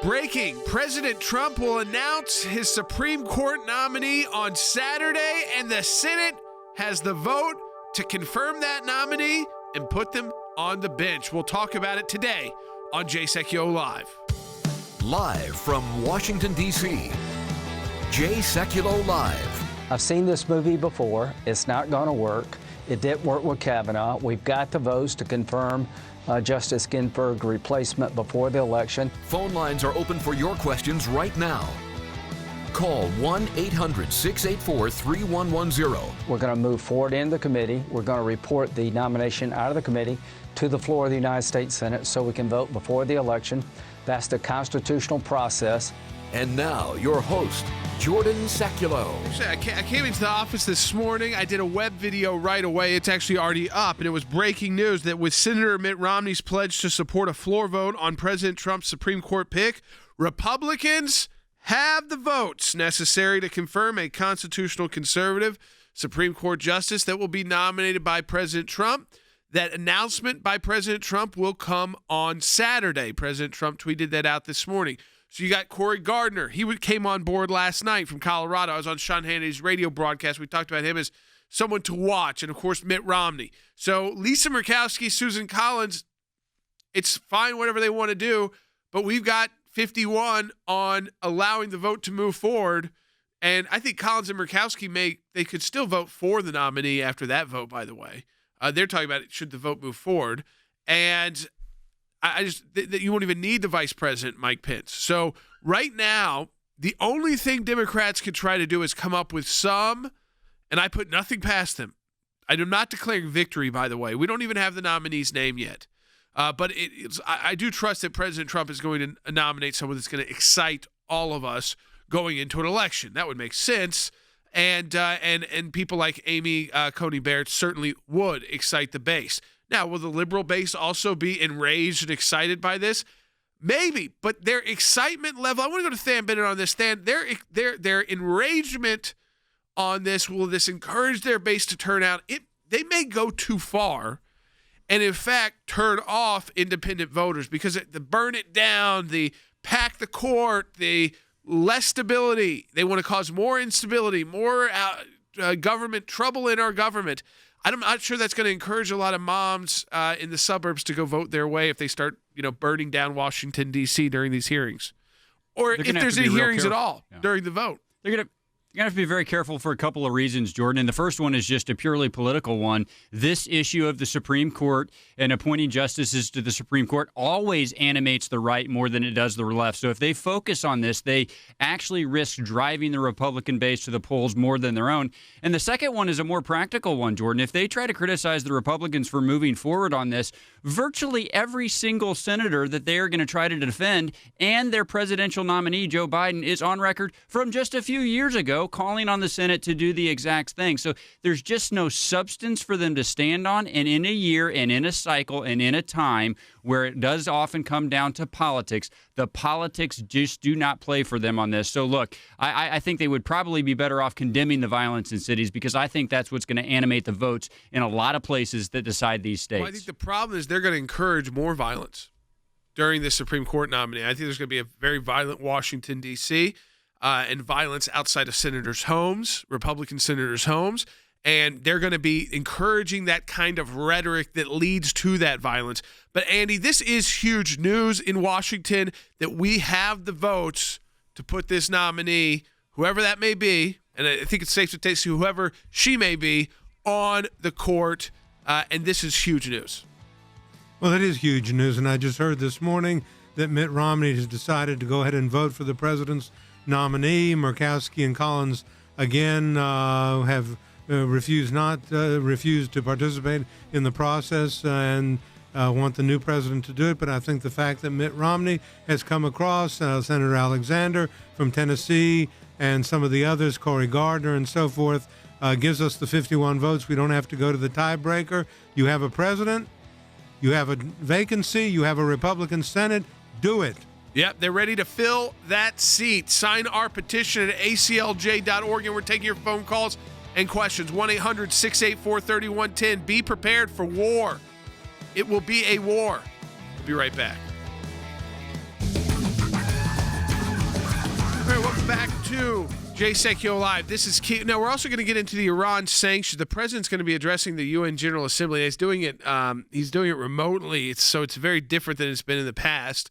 Breaking, President Trump will announce his Supreme Court nominee on Saturday, and the Senate has the vote to confirm that nominee and put them on the bench. We'll talk about it today on Jay Sekulow Live. Live from Washington, D.C., Jay Sekulow Live. I've seen this movie before. It's not going to work. It didn't work with Kavanaugh. We've got the votes to confirm Justice Ginsburg's replacement before the election. Phone lines are open for your questions right now. Call 1-800-684-3110. We're going to move forward in the committee. We're going to report the nomination out of the committee to the floor of the United States Senate so we can vote before the election. That's the constitutional process. And now, your host, Jordan Sekulow. I came into the office this morning. I did a web video right away. It's actually already up, and it was breaking news that with Senator Mitt Romney's pledge to support a floor vote on President Trump's Supreme Court pick, Republicans have the votes necessary to confirm a constitutional conservative Supreme Court justice that will be nominated by President Trump. That announcement by President Trump will come on Saturday. President Trump tweeted that out this morning. So you got Cory Gardner. He came on board last night from Colorado. I was on Sean Hannity's radio broadcast. We talked about him as someone to watch. And, of course, Mitt Romney. So Lisa Murkowski, Susan Collins, it's fine, whatever they want to do. But we've got 51 on allowing the vote to move forward. And I think Collins and Murkowski they could still vote for the nominee after that vote, by the way. They're talking about should the vote move forward. And I just that you won't even need the vice president, Mike Pence. So right now, the only thing Democrats could try to do is come up with some, and I put nothing past them. I am not declaring victory, by the way. We don't even have the nominee's name yet. But I do trust that President Trump is going to nominate someone that's going to excite all of us going into an election. That would make sense. And people like Amy Coney Barrett certainly would excite the base. Now, will the liberal base also be enraged and excited by this? Maybe, but their excitement level, I want to go to Stan Bennett on this. Stan, their enragement on this, will this encourage their base to turn out? They may go too far and, in fact, turn off independent voters because the burn it down, the pack the court, the less stability. They want to cause more instability, more government trouble in our government. I'm not sure that's going to encourage a lot of moms in the suburbs to go vote their way if they start, burning down Washington, D.C. during these hearings. Or if there's any hearings at all during the vote. They're going to have to be very careful for a couple of reasons, Jordan. And the first one is just a purely political one. This issue of the Supreme Court and appointing justices to the Supreme Court always animates the right more than it does the left. So if they focus on this, they actually risk driving the Republican base to the polls more than their own. And the second one is a more practical one, Jordan. If they try to criticize the Republicans for moving forward on this, virtually every single senator that they are going to try to defend and their presidential nominee, Joe Biden, is on record from just a few years ago calling on the Senate to do the exact thing. So there's just no substance for them to stand on. And in a year and in a cycle and in a time where it does often come down to politics, the politics just do not play for them on this. So look, I think they would probably be better off condemning the violence in cities because I think that's what's going to animate the votes in a lot of places that decide these states. Well, I think the problem is they're going to encourage more violence during the Supreme Court nominee. I think there's going to be a very violent Washington, D.C., and violence outside of senators' homes, Republican senators' homes, and they're going to be encouraging that kind of rhetoric that leads to that violence. But, Andy, this is huge news in Washington that we have the votes to put this nominee, whoever that may be, and I think it's safe to say whoever she may be, on the court, and this is huge news. Well, it is huge news, and I just heard this morning that Mitt Romney has decided to go ahead and vote for the president's nominee. Murkowski and Collins again have refused to participate in the process and want the new president to do it. But I think the fact that Mitt Romney has come across, Senator Alexander from Tennessee, and some of the others, Cory Gardner and so forth, gives us the 51 votes. We don't have to go to the tiebreaker. You have a president, you have a vacancy, you have a Republican Senate. Do it. Yep, they're ready to fill that seat. Sign our petition at aclj.org, and we're taking your phone calls and questions. 1-800-684-3110. Be prepared for war. It will be a war. We'll be right back. to Jay Sekulow Live. This is key. Now, we're also going to get into the Iran sanctions. The president's going to be addressing the UN General Assembly. He's doing it remotely, so it's very different than it's been in the past.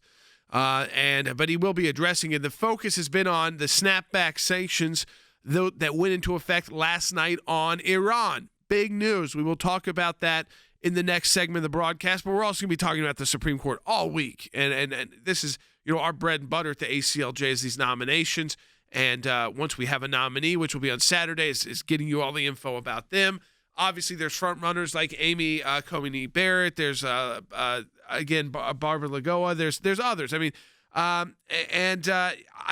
But he will be addressing it. The focus has been on the snapback sanctions that went into effect last night on Iran. Big news. We will talk about that in the next segment of the broadcast, but we're also going to be talking about the Supreme Court all week. And this is, our bread and butter at the ACLJ is these nominations. And once we have a nominee, which will be on Saturday, is getting you all the info about them. Obviously, there's front runners like Amy Coney Barrett. There's again Barbara Lagoa. There's others. I mean, I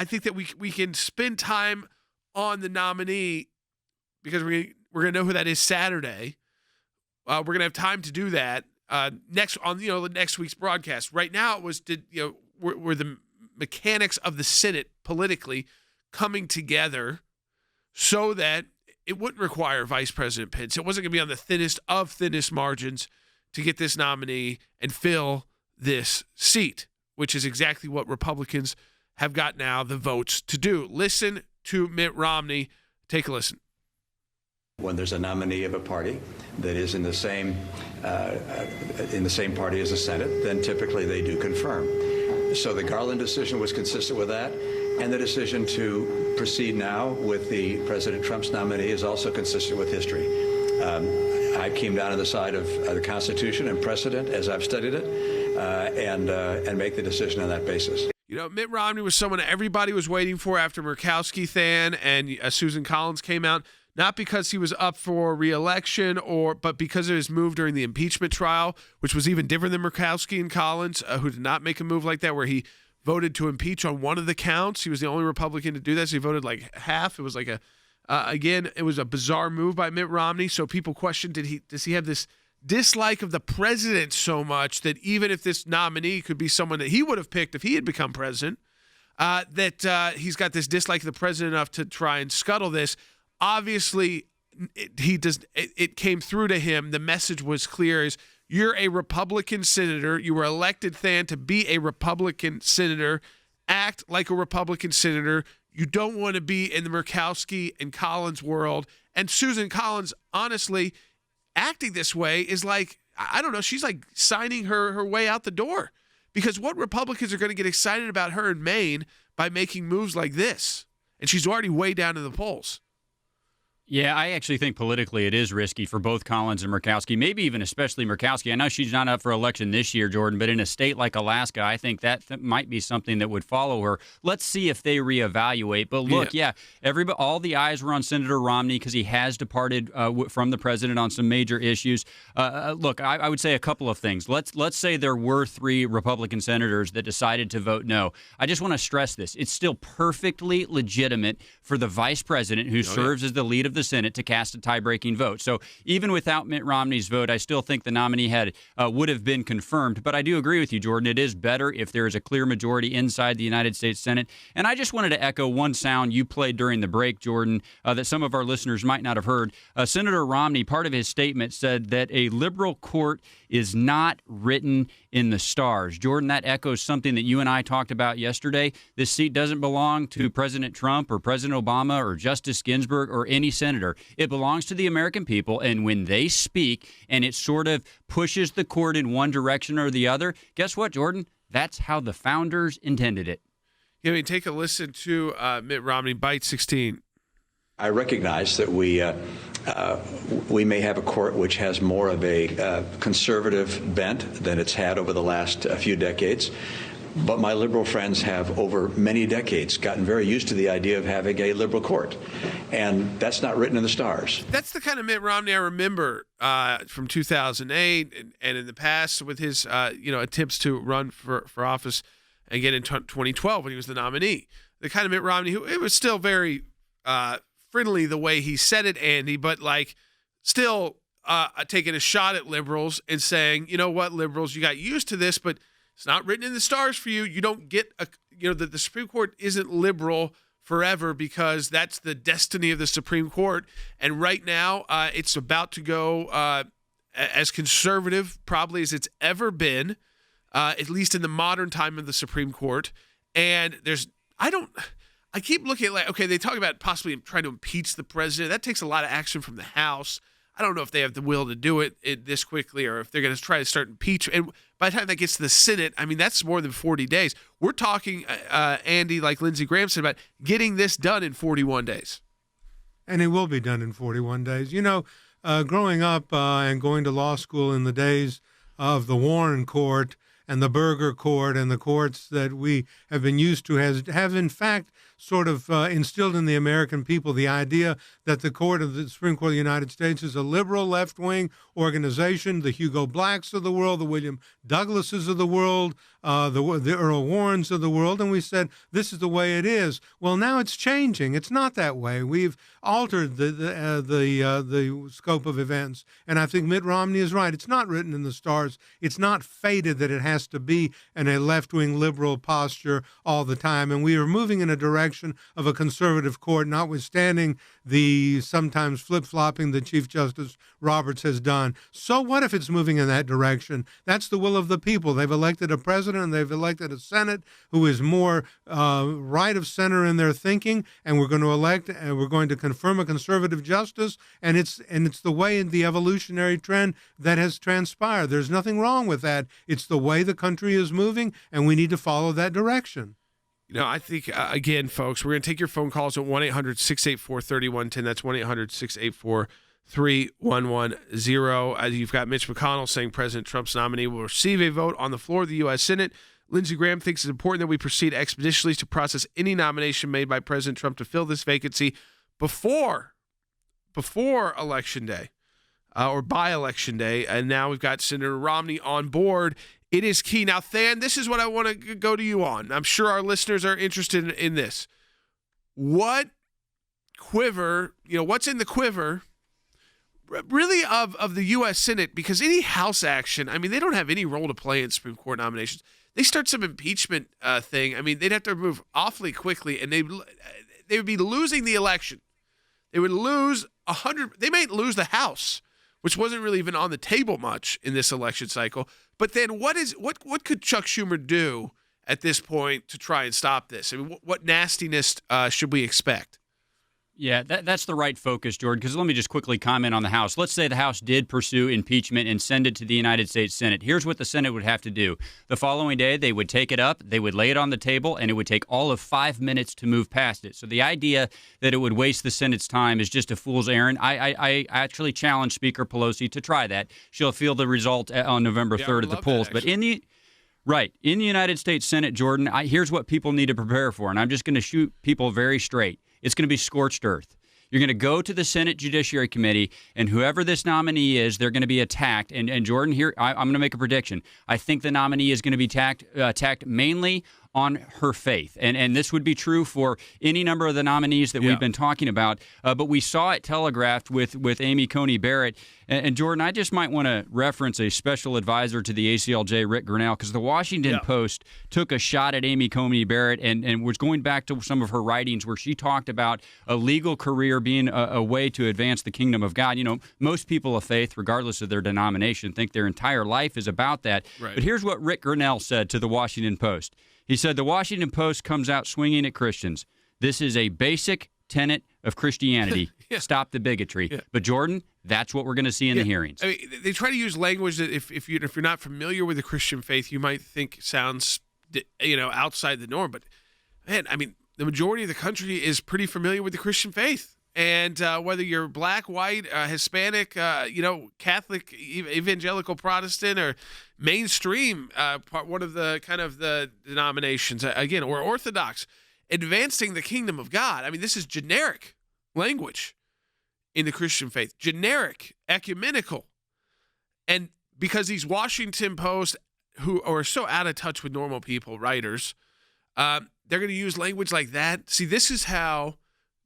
think that we can spend time on the nominee because we're gonna know who that is Saturday. We're gonna have time to do that next on the next week's broadcast. Right now, it was were the mechanics of the Senate politically coming together so that it wouldn't require Vice President Pence. It wasn't going to be on the thinnest margins to get this nominee and fill this seat, which is exactly what Republicans have got now the votes to do. Listen to Mitt Romney. Take a listen. When there's a nominee of a party that is in the same party as the Senate, then typically they do confirm. So the Garland decision was consistent with that, and the decision to proceed now with the President Trump's nominee is also consistent with history. I came down on the side of the Constitution and precedent as I've studied it, and make the decision on that basis. Mitt Romney was someone everybody was waiting for after Murkowski-Than and Susan Collins came out, not because he was up for re-election, but because of his move during the impeachment trial, which was even different than Murkowski and Collins, who did not make a move like that, where he voted to impeach on one of the counts. He was the only Republican to do that, so he voted like half. It was like it was a bizarre move by Mitt Romney. So people questioned, does he have this dislike of the president so much that even if this nominee could be someone that he would have picked if he had become president, that he's got this dislike of the president enough to try and scuttle this. Obviously, it came through to him. The message was clear: is you're a Republican senator. You were elected, to be a Republican senator. Act like a Republican senator. You don't want to be in the Murkowski and Collins world. And Susan Collins, honestly, acting this way is like, I don't know, she's like signing her way out the door. Because what Republicans are going to get excited about her in Maine by making moves like this? And she's already way down in the polls. Yeah, I actually think politically it is risky for both Collins and Murkowski, maybe even especially Murkowski. I know she's not up for election this year, Jordan, but in a state like Alaska, I think that might be something that would follow her. Let's see if they reevaluate. But look, all the eyes were on Senator Romney because he has departed from the president on some major issues. Look, I would say a couple of things. Let's say there were 3 Republican senators that decided to vote no. I just want to stress this. It's still perfectly legitimate for the vice president who serves as the lead of the Senate to cast a tie-breaking vote. So even without Mitt Romney's vote, I still think the nominee would have been confirmed. But I do agree with you, Jordan. It is better if there is a clear majority inside the United States Senate. And I just wanted to echo one sound you played during the break, Jordan, that some of our listeners might not have heard. Senator Romney, part of his statement, said that a liberal court is not written in the stars. Jordan, that echoes something that you and I talked about yesterday. This seat doesn't belong to President Trump or President Obama or Justice Ginsburg or any senator. It belongs to the American people, and when they speak and it sort of pushes the court in one direction or the other, guess what, Jordan? That's how the founders intended it. Yeah, I mean, take a listen to Mitt Romney, Bite 16. I recognize that we may have a court which has more of a conservative bent than it's had over the last few decades. But my liberal friends have, over many decades, gotten very used to the idea of having a liberal court. And that's not written in the stars. That's the kind of Mitt Romney I remember from 2008 and in the past with his attempts to run for office again in 2012 when he was the nominee. The kind of Mitt Romney who it was still very friendly the way he said it, Andy, but still taking a shot at liberals and saying, you know what, liberals, you got used to this, but it's not written in the stars for you. You don't get the Supreme Court isn't liberal forever because that's the destiny of the Supreme Court. And right now, it's about to go as conservative probably as it's ever been, at least in the modern time of the Supreme Court. And I keep looking at, like, okay, they talk about possibly trying to impeach the president. That takes a lot of action from the House. I don't know if they have the will to do it this quickly or if they're going to try to start impeachment. And by the time that gets to the Senate, I mean, that's more than 40 days. We're talking, Andy, like Lindsey Graham said, about getting this done in 41 days. And it will be done in 41 days. You know, growing up and going to law school in the days of the Warren Court and the Burger Court and the courts that we have been used to have in fact sort of instilled in the American people the idea that the Supreme Court of the United States is a liberal left-wing organization, the Hugo Blacks of the world, the William Douglases of the world, the Earl Warrens of the world, and we said, this is the way it is. Well, now it's changing. It's not that way. We've altered the scope of events, and I think Mitt Romney is right. It's not written in the stars. It's not fated that it has to be in a left-wing liberal posture all the time, and we are moving in a direction of a conservative court, notwithstanding the sometimes flip-flopping that Chief Justice Roberts has done. So what if it's moving in that direction? That's the will of the people. They've elected a president and they've elected a Senate who is more right of center in their thinking, and we're going to confirm a conservative justice, and it's the way in the evolutionary trend that has transpired. There's nothing wrong with that. It's the way the country is moving, and we need to follow that direction. You know, I think, again, folks, we're going to take your phone calls at 1-800-684-3110. That's 1-800-684-3110. You've got Mitch McConnell saying President Trump's nominee will receive a vote on the floor of the U.S. Senate. Lindsey Graham thinks it's important that we proceed expeditiously to process any nomination made by President Trump to fill this vacancy before Election Day or by Election Day. And now we've got Senator Romney on board. It is key. Now, Than, this is what I want to go to you on. I'm sure our listeners are interested in this. What quiver, what's in the quiver, really, of the U.S. Senate? Because any House action, I mean, they don't have any role to play in Supreme Court nominations. They start some impeachment thing. I mean, they'd have to move awfully quickly, and they would be losing the election. They would lose 100. They might lose the House, which wasn't really even on the table much in this election cycle. But then what could Chuck Schumer do at this point to try and stop this? I mean, what nastiness should we expect? Yeah, that's the right focus, Jordan, because let me just quickly comment on the House. Let's say the House did pursue impeachment and send it to the United States Senate. Here's what the Senate would have to do. The following day, they would take it up, they would lay it on the table, and it would take all of 5 minutes to move past it. So the idea that it would waste the Senate's time is just a fool's errand. I actually challenge Speaker Pelosi to try that. She'll feel the result on November 3rd at the polls. But in the United States Senate, Jordan, here's what people need to prepare for, and I'm just going to shoot people very straight. It's going to be scorched earth. You're going to go to the Senate Judiciary Committee, and whoever this nominee is, they're going to be attacked. And Jordan, here, I'm going to make a prediction. I think the nominee is going to be attacked mainly on her faith. And this would be true for any number of the nominees that we've been talking about. But we saw it telegraphed with Amy Coney Barrett. And Jordan, I just might want to reference a special advisor to the ACLJ, Rick Grinnell, because the Washington Post took a shot at Amy Coney Barrett and was going back to some of her writings where she talked about a legal career being a way to advance the kingdom of God. Most people of faith, regardless of their denomination, think their entire life is about that. Right. But here's what Rick Grinnell said to the Washington Post. He said, the Washington Post comes out swinging at Christians. This is a basic tenet of Christianity. Stop the bigotry. Yeah. But, Jordan, that's what we're going to see in the hearings. I mean, they try to use language that if you're not familiar with the Christian faith, you might think sounds, outside the norm. But, man, I mean, the majority of the country is pretty familiar with the Christian faith. And whether you're black, white, Hispanic, Catholic, evangelical, Protestant, or mainstream, one of the kind of the denominations, again, or Orthodox, advancing the kingdom of God. I mean, this is generic language in the Christian faith, generic, ecumenical. And because these Washington Post, who are so out of touch with normal people, writers, they're going to use language like that. See, this is how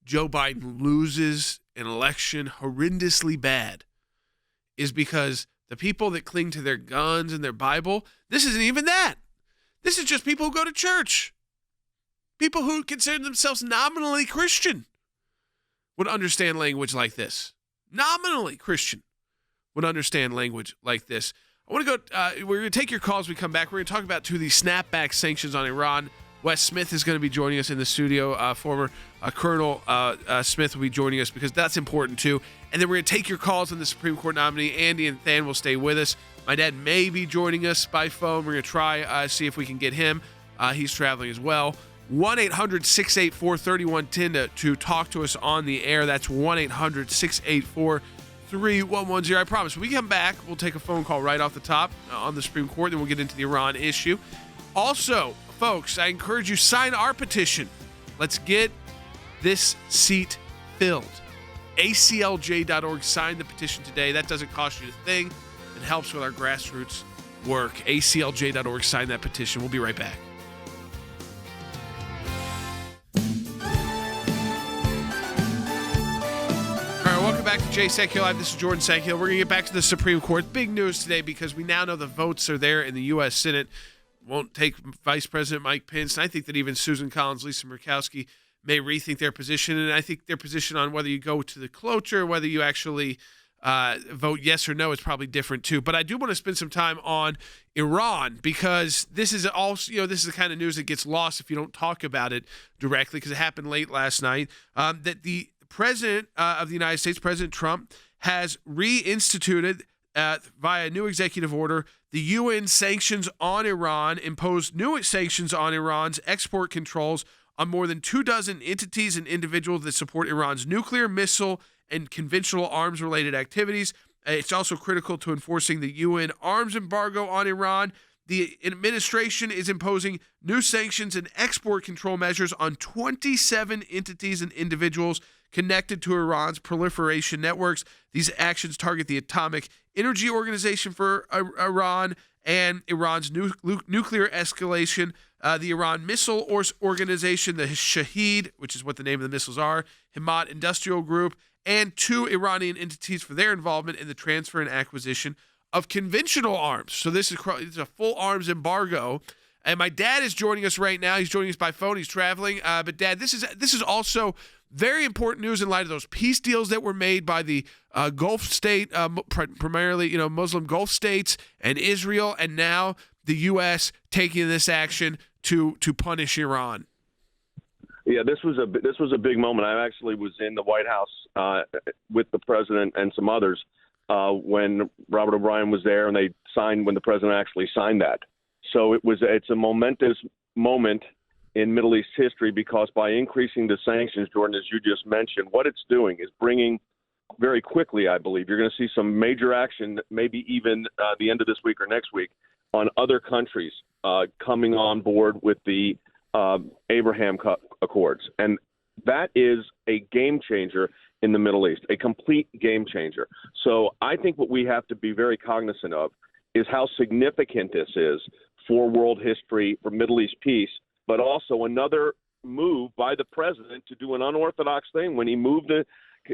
Joe Biden loses an election horrendously bad, is because the people that cling to their guns and their Bible, this isn't even that. This is just people who go to church. People who consider themselves nominally Christian would understand language like this. Nominally Christian would understand language like this. I want to go, we're going to take your calls when we come back. We're going to talk about two of these snapback sanctions on Iran. Wes Smith is going to be joining us in the studio. Former Colonel Smith will be joining us because that's important too. And then we're going to take your calls on the Supreme Court nominee. Andy and Than will stay with us. My dad may be joining us by phone. We're going to try see if we can get him. He's traveling as well. 1-800-684-3110 to talk to us on the air. That's 1-800-684-3110. I promise when we come back, we'll take a phone call right off the top on the Supreme Court. Then we'll get into the Iran issue. Also, folks, I encourage you, sign our petition. Let's get this seat filled. ACLJ.org. Sign the petition today. That doesn't cost you a thing. It helps with our grassroots work. ACLJ.org. Sign that petition. We'll be right back. All right, welcome back to Jay Sekulow. This is Jordan Sekulow. We're going to get back to the Supreme Court. Big news today because we now know the votes are there in the U.S. Senate. Won't take Vice President Mike Pence. And I think that even Susan Collins, Lisa Murkowski may rethink their position. And I think their position on whether you go to the cloture or whether you actually vote yes or no is probably different too. But I do want to spend some time on Iran because this is also, this is the kind of news that gets lost if you don't talk about it directly because it happened late last night. That the President of the United States, President Trump, has reinstituted via new executive order the UN sanctions on Iran, imposed new sanctions on Iran's export controls on more than 24 entities and individuals that support Iran's nuclear, missile, and conventional arms-related activities. It's also critical to enforcing the UN arms embargo on Iran. The administration is imposing new sanctions and export control measures on 27 entities and individuals connected to Iran's proliferation networks. These actions target the Atomic Energy Organization for Iran and Iran's nuclear escalation, the Iran Missile Organization, the Shahed, which is what the name of the missiles are, Hamad Industrial Group, and 2 Iranian entities for their involvement in the transfer and acquisition of conventional arms. So this is a full arms embargo. And my dad is joining us right now. He's joining us by phone. He's traveling. But Dad, this is also very important news in light of those peace deals that were made by the Gulf state, primarily Muslim Gulf states and Israel, and now the U.S. taking this action to punish Iran. Yeah, this was a big moment. I actually was in the White House with the president and some others when Robert O'Brien was there, and they signed when the president actually signed that. So it's a momentous moment in Middle East history because by increasing the sanctions, Jordan, as you just mentioned, what it's doing is bringing very quickly, I believe, you're going to see some major action, maybe even the end of this week or next week, on other countries coming on board with the Abraham Accords. And that is a game changer in the Middle East, a complete game changer. So I think what we have to be very cognizant of is how significant this is for world history, for Middle East peace, but also another move by the president to do an unorthodox thing. When he moved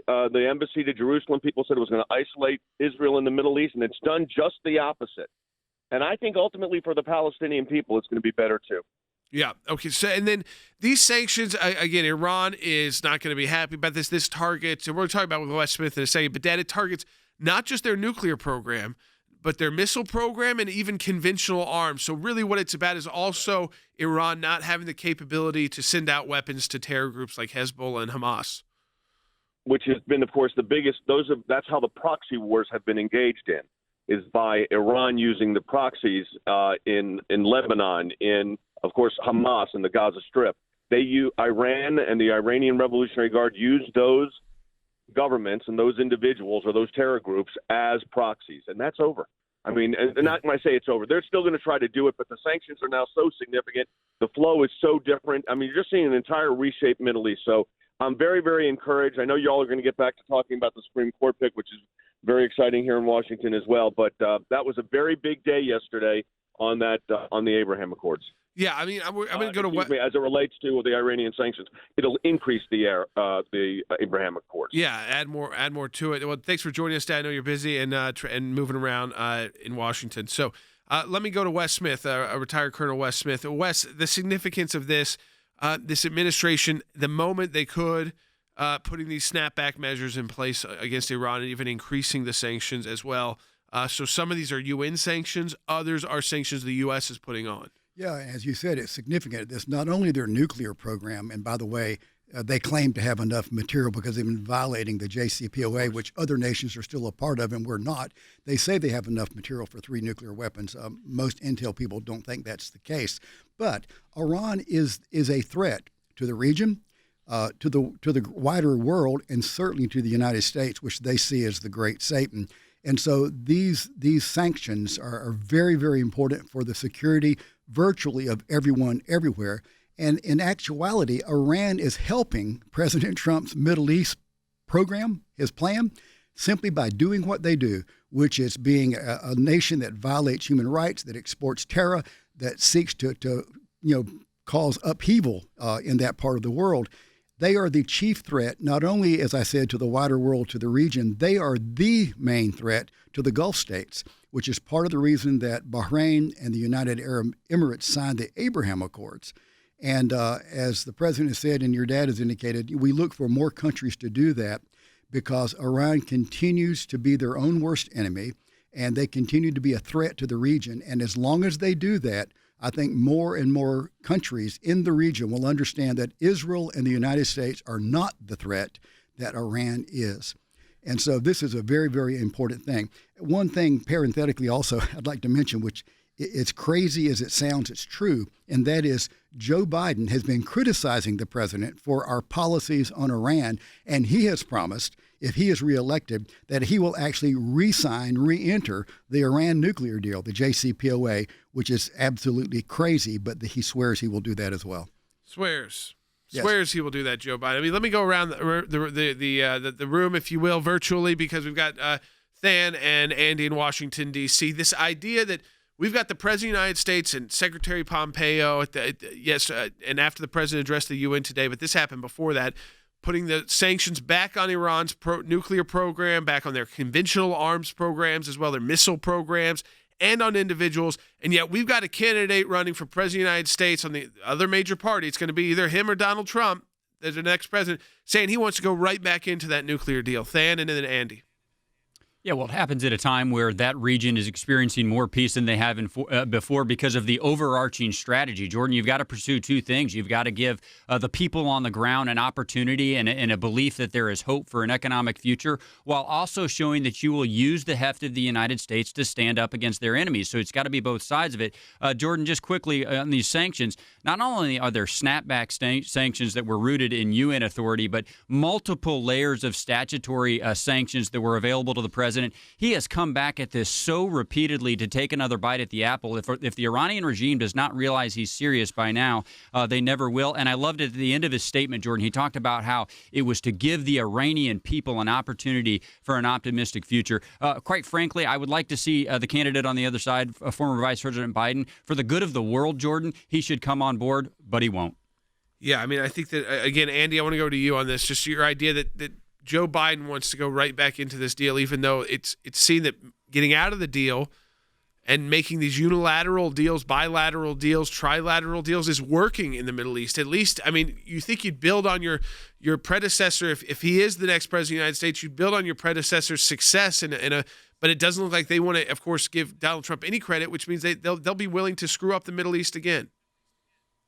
the embassy to Jerusalem, people said it was going to isolate Israel in the Middle East, and it's done just the opposite. And I think ultimately for the Palestinian people, it's going to be better too. Yeah. Okay. So, and then these sanctions, again, Iran is not going to be happy about this. This targets, and we're talking about with Wes Smith in a second, but Dad, it targets not just their nuclear program, but their missile program and even conventional arms. So really what it's about is also Iran not having the capability to send out weapons to terror groups like Hezbollah and Hamas. Which has been, of course, the biggest, that's how the proxy wars have been engaged in, is by Iran using the proxies in Lebanon, in, of course, Hamas and the Gaza Strip. Iran and the Iranian Revolutionary Guard used those governments and those individuals or those terror groups as proxies, and that's over. I mean, and not when I say it's over, they're still going to try to do it, but the sanctions are now so significant. The flow is so different. I mean, you're just seeing an entire reshaped Middle East. So I'm very, very encouraged. I know y'all are going to get back to talking about the Supreme Court pick, which is very exciting here in Washington as well. But that was a very big day yesterday on the Abraham Accords. Yeah, I mean, I'm going to go to as it relates to the Iranian sanctions. It'll increase the Abraham Accords. Yeah, add more to it. Well, thanks for joining us, Dad. I know you're busy and moving around in Washington. So let me go to Wes Smith, a retired Colonel Wes Smith. Wes, the significance of this administration, the moment they could, putting these snapback measures in place against Iran and even increasing the sanctions as well. So some of these are UN sanctions, others are sanctions the U.S. is putting on. Yeah, as you said, it's significant. It's not only their nuclear program, and by the way, they claim to have enough material because they've been violating the JCPOA, which other nations are still a part of, and we're not. They say they have enough material for 3 nuclear weapons. Most intel people don't think that's the case. But Iran is a threat to the region, to the wider world, and certainly to the United States, which they see as the great Satan. And so these sanctions are very, very important for the security virtually of everyone everywhere. And in actuality, Iran is helping President Trump's Middle East program, his plan, simply by doing what they do, which is being a nation that violates human rights, that exports terror, that seeks to cause upheaval in that part of the world. They are the chief threat, not only, as I said, to the wider world, to the region, they are the main threat to the Gulf states, which is part of the reason that Bahrain and the United Arab Emirates signed the Abraham Accords. And as the president has said, and your dad has indicated, we look for more countries to do that because Iran continues to be their own worst enemy, and they continue to be a threat to the region. And as long as they do that, I think more and more countries in the region will understand that Israel and the United States are not the threat that Iran is. And so this is a very, very important thing. One thing, parenthetically also, I'd like to mention, which it's crazy as it sounds, it's true, and that is Joe Biden has been criticizing the president for our policies on Iran, and he has promised, if he is reelected, that he will actually re-enter the Iran nuclear deal, the JCPOA, which is absolutely crazy, but he swears he will do that as well. Swears. Yes. Swears he will do that, Joe Biden. I mean, let me go around the room, if you will, virtually, because we've got Than and Andy in Washington, D.C. This idea that we've got the President of the United States and Secretary Pompeo, and after the President addressed the UN today, but this happened before that, putting the sanctions back on Iran's nuclear program, back on their conventional arms programs as well, their missile programs, and on individuals. And yet we've got a candidate running for President of the United States on the other major party. It's going to be either him or Donald Trump as the next president, saying he wants to go right back into that nuclear deal. Than and then Andy. Yeah, well, it happens at a time where that region is experiencing more peace than they have before because of the overarching strategy. Jordan, you've got to pursue 2 things. You've got to give the people on the ground an opportunity and a belief that there is hope for an economic future, while also showing that you will use the heft of the United States to stand up against their enemies. So it's got to be both sides of it. Jordan, just quickly on these sanctions, not only are there snapback sanctions that were rooted in UN authority, but multiple layers of statutory sanctions that were available to the president. He has come back at this so repeatedly to take another bite at the apple. If the Iranian regime does not realize he's serious by now, they never will. And I loved it at the end of his statement, Jordan. He talked about how it was to give the Iranian people an opportunity for an optimistic future. Quite frankly, I would like to see the candidate on the other side, former Vice President Biden, for the good of the world, Jordan, he should come on board, but he won't. Yeah, I mean, I think that, again, Andy, I want to go to you on this. Just your idea that Joe Biden wants to go right back into this deal, even though it's seen that getting out of the deal and making these unilateral deals, bilateral deals, trilateral deals is working in the Middle East. At least, I mean, you think you'd build on your predecessor. If he is the next president of the United States, you'd build on your predecessor's success but it doesn't look like they want to, of course, give Donald Trump any credit, which means they'll be willing to screw up the Middle East again.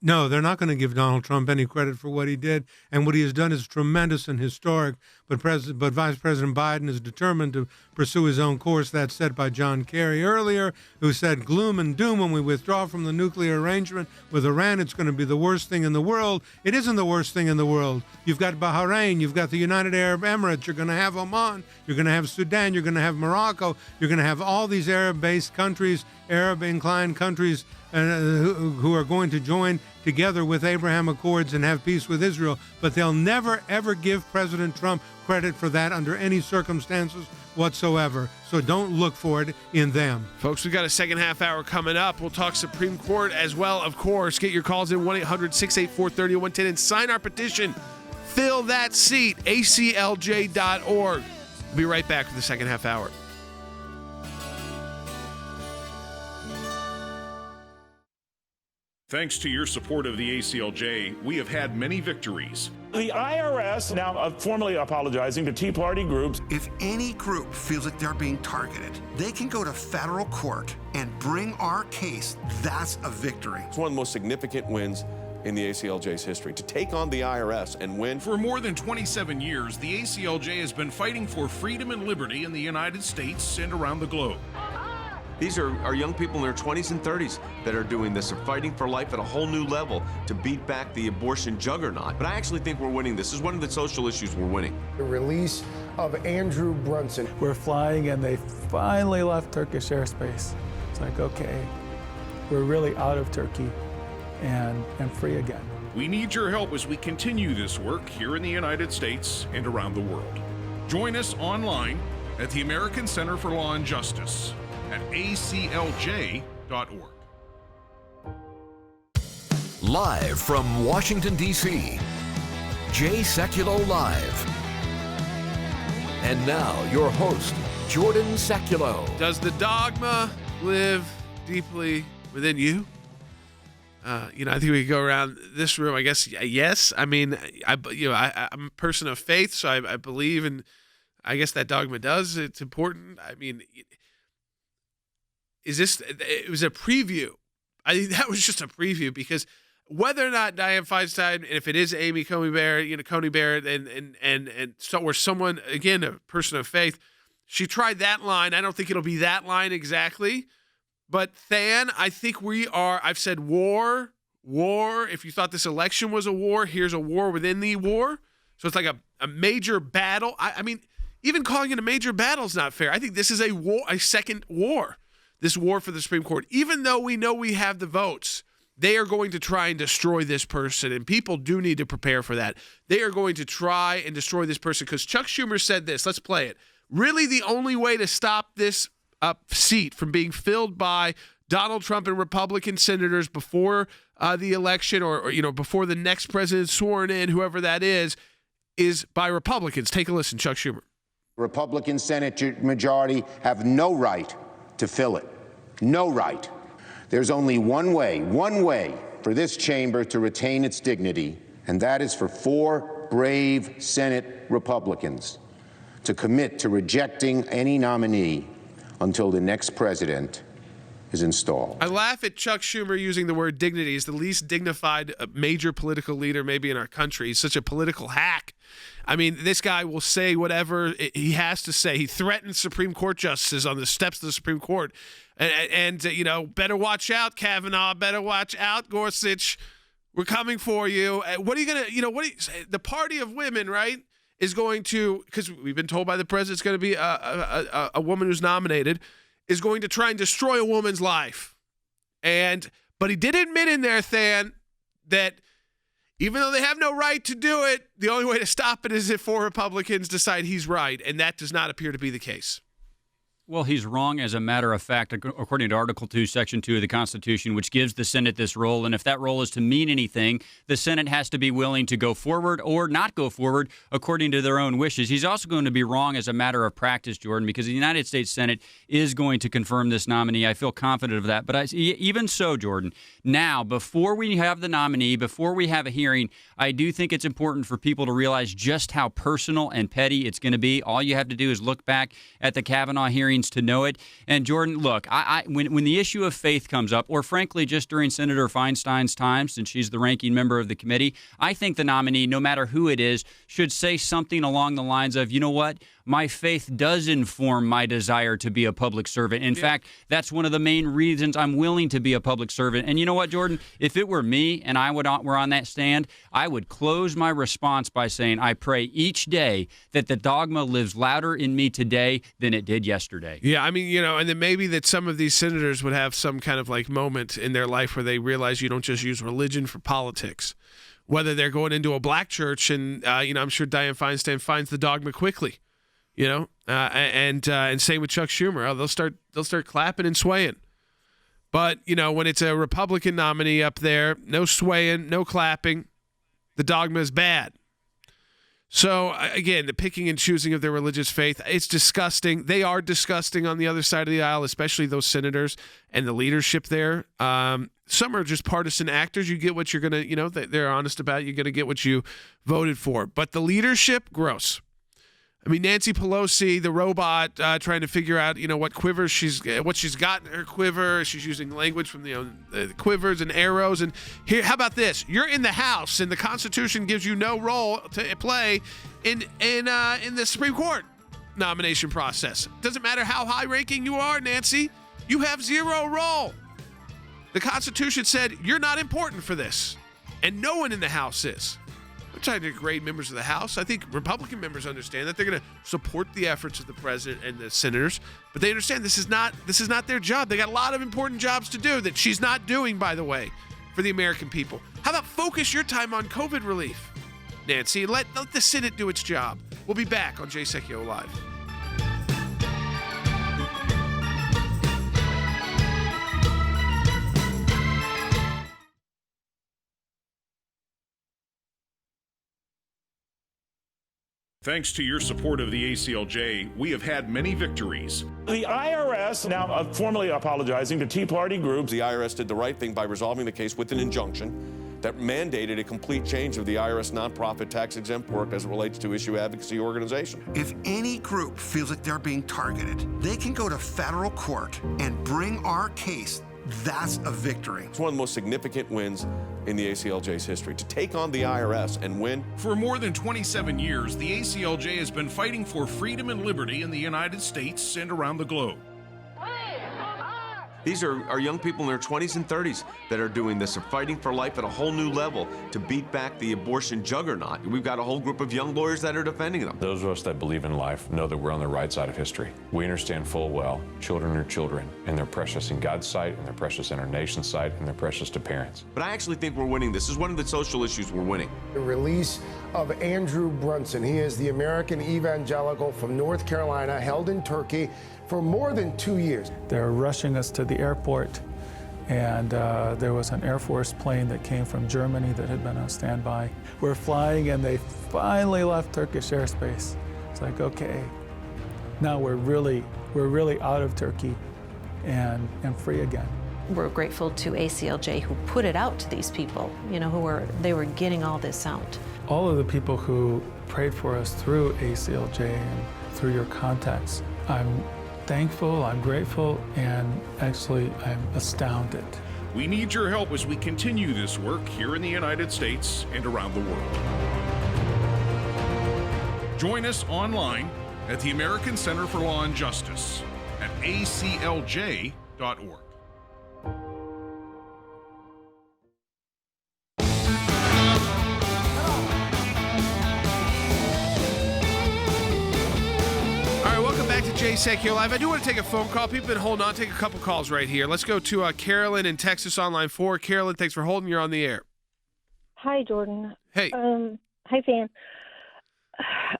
No, they're not going to give Donald Trump any credit for what he did, and what he has done is tremendous and historic. But Vice President Biden is determined to pursue his own course. That's said by John Kerry earlier, who said, gloom and doom when we withdraw from the nuclear arrangement with Iran. It's going to be the worst thing in the world. It isn't the worst thing in the world. You've got Bahrain, you've got the United Arab Emirates, you're going to have Oman, you're going to have Sudan, you're going to have Morocco, you're going to have all these Arab-based countries, Arab-inclined countries who are going to join together with Abraham Accords and have peace with Israel. But they'll never, ever give President Trump credit for that under any circumstances whatsoever. So don't look for it in them. Folks, we've got a second half hour coming up. We'll talk Supreme Court as well, of course. Get your calls in 1-800-684-3110 and sign our petition. Fill that seat, ACLJ.org. We'll be right back with the second half hour. Thanks to your support of the ACLJ, we have had many victories. The IRS now formally apologizing to Tea Party groups. If any group feels like they're being targeted, they can go to federal court and bring our case. That's a victory. It's one of the most significant wins in the ACLJ's history, to take on the IRS and win. For more than 27 years, the ACLJ has been fighting for freedom and liberty in the United States and around the globe. These are young people in their 20s and 30s that are doing this. They're fighting for life at a whole new level to beat back the abortion juggernaut. But I actually think we're winning. This is one of the social issues we're winning. The release of Andrew Brunson. We're flying and they finally left Turkish airspace. It's like, okay, we're really out of Turkey and free again. We need your help as we continue this work here in the United States and around the world. Join us online at the American Center for Law and Justice at aclj.org. Live from Washington, D.C., Jay Sekulow Live. And now, your host, Jordan Sekulow. Does the dogma live deeply within you? I think we could go around this room. I guess yes. I mean, I'm a person of faith, so I believe, and I guess that dogma does. It's important. I mean, it was a preview. I think that was just a preview, because whether or not Dianne Feinstein, and if it is Amy Coney Barrett, and so, or someone, again, a person of faith, she tried that line. I don't think it'll be that line exactly. But Than, I think I've said war. If you thought this election was a war, here's a war within the war. So it's like a major battle. I mean, even calling it a major battle is not fair. I think this is a war, a second war, this war for the Supreme Court. Even though we know we have the votes, they are going to try and destroy this person, and people do need to prepare for that. They are going to try and destroy this person, because Chuck Schumer said this. Let's play it. Really, the only way to stop this seat from being filled by Donald Trump and Republican senators before the election, or before the next president sworn in, whoever that is by Republicans. Take a listen, Chuck Schumer. Republican Senate majority have no right to fill it. No right. There's only one way for this chamber to retain its dignity, and that is for 4 brave Senate Republicans to commit to rejecting any nominee until the next president is installed. I laugh at Chuck Schumer using the word dignity. He's the least dignified major political leader maybe in our country. He's such a political hack. I mean, this guy will say whatever he has to say. He threatens Supreme Court justices on the steps of the Supreme Court. And better watch out, Kavanaugh. Better watch out, Gorsuch. We're coming for you. What are you going to, the party of women, right, is going to, because we've been told by the president it's going to be a woman who's nominated, is going to try and destroy a woman's life. But he did admit in there, Than, that even though they have no right to do it, the only way to stop it is if 4 Republicans decide he's right, and that does not appear to be the case. Well, he's wrong as a matter of fact, according to Article 2, Section 2 of the Constitution, which gives the Senate this role. And if that role is to mean anything, the Senate has to be willing to go forward or not go forward according to their own wishes. He's also going to be wrong as a matter of practice, Jordan, because the United States Senate is going to confirm this nominee. I feel confident of that. But even so, Jordan, now, before we have the nominee, before we have a hearing, I do think it's important for people to realize just how personal and petty it's going to be. All you have to do is look back at the Kavanaugh hearings to know it. And Jordan, look, when the issue of faith comes up, or frankly just during Senator Feinstein's time, since she's the ranking member of the committee, I think the nominee, no matter who it is, should say something along the lines of, you know what, my faith does inform my desire to be a public servant. In fact, that's one of the main reasons I'm willing to be a public servant. And you know what, Jordan? If it were me and were on that stand, I would close my response by saying, I pray each day that the dogma lives louder in me today than it did yesterday. Yeah, I mean, and then maybe that some of these senators would have some kind of like moment in their life where they realize you don't just use religion for politics. Whether they're going into a black church and, I'm sure Dianne Feinstein finds the dogma quickly. And same with Chuck Schumer. They'll start clapping and swaying. But, when it's a Republican nominee up there, no swaying, no clapping, the dogma is bad. So, again, the picking and choosing of their religious faith, it's disgusting. They are disgusting on the other side of the aisle, especially those senators and the leadership there. Some are just partisan actors. You get what you're going to, they're honest about. You're going to get what you voted for. But the leadership, gross. I mean, Nancy Pelosi, the robot, trying to figure out, what quivers what she's got in her quiver. She's using language from the quivers and arrows. And here, how about this? You're in the House, and the Constitution gives you no role to play in the Supreme Court nomination process. Doesn't matter how high-ranking you are, Nancy. You have zero role. The Constitution said you're not important for this, and no one in the House is. I'm trying to degrade members of the House. I think Republican members understand that they're going to support the efforts of the president and the senators, but they understand this is not their job. They got a lot of important jobs to do that she's not doing, by the way, for the American people. How about focus your time on COVID relief, Nancy? Let the Senate do its job. We'll be back on Jay Sekulow Live. Thanks to your support of the ACLJ, we have had many victories. The IRS now formally apologizing to Tea Party groups. The IRS did the right thing by resolving the case with an injunction that mandated a complete change of the IRS nonprofit tax-exempt work as it relates to issue advocacy organization. If any group feels like they're being targeted, they can go to federal court and bring our case. That's a victory. It's one of the most significant wins in the ACLJ's history, to take on the IRS and win. For more than 27 years, the ACLJ has been fighting for freedom and liberty in the United States and around the globe. These are young people in their 20s and 30s that are doing this. They're fighting for life at a whole new level to beat back the abortion juggernaut. We've got a whole group of young lawyers that are defending them. Those of us that believe in life know that we're on the right side of history. We understand full well children are children, and they're precious in God's sight, and they're precious in our nation's sight, and they're precious to parents. But I actually think we're winning. This is one of the social issues we're winning. The release of Andrew Brunson. He is the American evangelical from North Carolina, held in Turkey for more than 2 years. They're rushing us to the airport, and there was an Air Force plane that came from Germany that had been on standby. We're flying, and they finally left Turkish airspace. It's like, okay, now we're really out of Turkey and free again. We're grateful to ACLJ who put it out to these people, they were getting all this out. All of the people who prayed for us through ACLJ and through your contacts, I'm thankful, I'm grateful, and actually I'm astounded. We need your help as we continue this work here in the United States and around the world. Join us online at the American Center for Law and Justice at aclj.org. Jay Sekulow Live. I do want to take a phone call. People have been holding on. Take a couple calls right here. Let's go to Carolyn in Texas on line 4. Carolyn, thanks for holding. You're on the air. Hi, Jordan. Hey. Hi, Fan.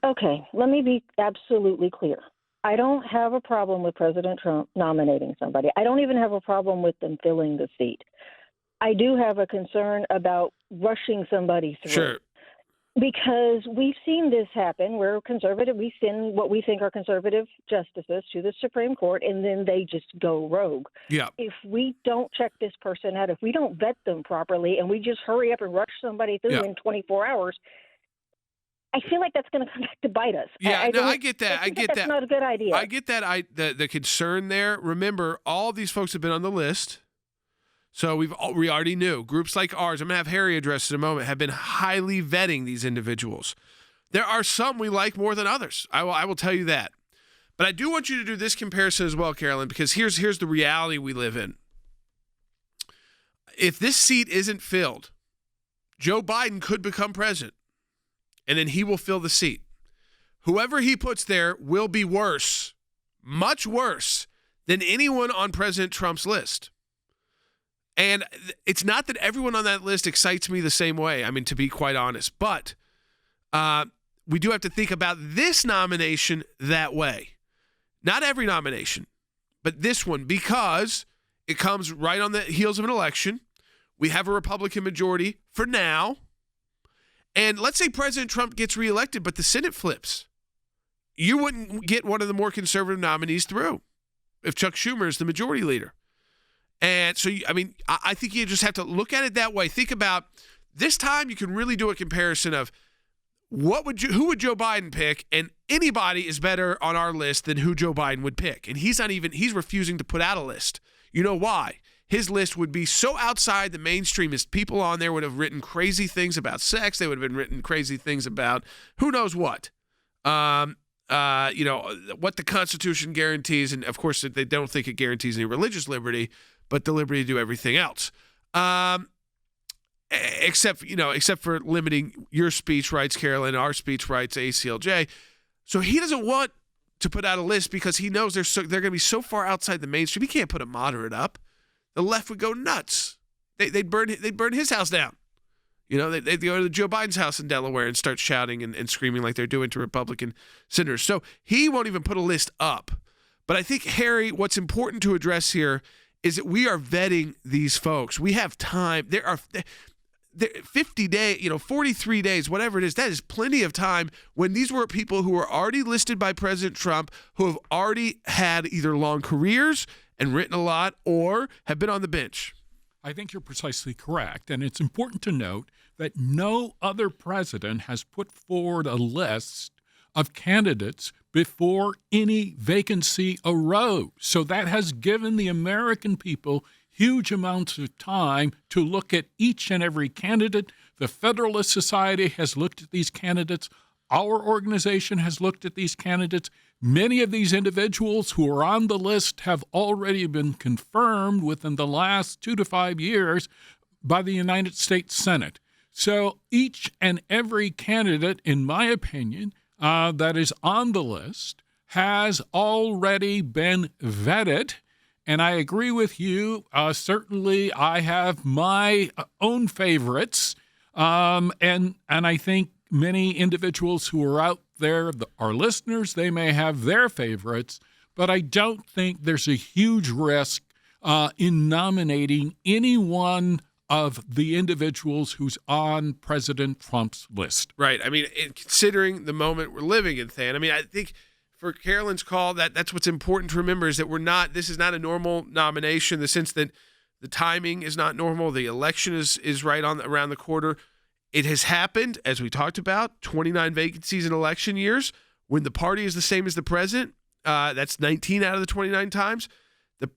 Okay, let me be absolutely clear. I don't have a problem with President Trump nominating somebody. I don't even have a problem with them filling the seat. I do have a concern about rushing somebody through. Sure. Because we've seen this happen. We're conservative. We send what we think are conservative justices to the Supreme Court, and then they just go rogue. Yeah. If we don't check this person out, if we don't vet them properly, and we just hurry up and rush somebody through in 24 hours, I feel like that's going to come back to bite us. Yeah, I get that. I get that. That's not a good idea. I get that. The concern there. Remember, all these folks have been on the list. So we already knew. Groups like ours, I'm going to have Harry address in a moment, have been highly vetting these individuals. There are some we like more than others. I will tell you that. But I do want you to do this comparison as well, Carolyn, because here's the reality we live in. If this seat isn't filled, Joe Biden could become president, and then he will fill the seat. Whoever he puts there will be worse, much worse, than anyone on President Trump's list. And it's not that everyone on that list excites me the same way, I mean, to be quite honest. But we do have to think about this nomination that way. Not every nomination, but this one, because it comes right on the heels of an election. We have a Republican majority for now. And let's say President Trump gets reelected, but the Senate flips. You wouldn't get one of the more conservative nominees through if Chuck Schumer is the majority leader. And so, I think you just have to look at it that way. Think about this time you can really do a comparison of who would Joe Biden pick, and anybody is better on our list than who Joe Biden would pick. And he's refusing to put out a list. You know why? His list would be so outside the mainstream. His people on there would have written crazy things about sex. They would have been written crazy things about who knows what. What the Constitution guarantees. And, of course, they don't think it guarantees any religious liberty, but the liberty to do everything else. Except for limiting your speech rights, Carolyn, our speech rights, ACLJ. So he doesn't want to put out a list because he knows they're going to be so far outside the mainstream. He can't put a moderate up. The left would go nuts. They'd burn his house down. They'd go to Joe Biden's house in Delaware and start shouting and screaming like they're doing to Republican senators. So he won't even put a list up. But I think, Harry, what's important to address here is that we are vetting these folks. We have time. There are 50 days, 43 days, whatever it is. That is plenty of time when these were people who were already listed by President Trump, who have already had either long careers and written a lot or have been on the bench. I think you're precisely correct. And it's important to note that no other president has put forward a list of candidates before any vacancy arose. So that has given the American people huge amounts of time to look at each and every candidate. The Federalist Society has looked at these candidates. Our organization has looked at these candidates. Many of these individuals who are on the list have already been confirmed within the last 2 to 5 years by the United States Senate. So each and every candidate, in my opinion, that is on the list has already been vetted. And I agree with you. Certainly, I have my own favorites. And I think many individuals who are out there, our listeners, they may have their favorites. But I don't think there's a huge risk in nominating any one of the individuals who's on President Trump's list. Right. Considering the moment we're living in, Than, I think for Carolyn's call, that's what's important to remember is that this is not a normal nomination in the sense that the timing is not normal. The election is right around the corner. It has happened, as we talked about, 29 vacancies in election years. When the party is the same as the president, that's 19 out of the 29 times.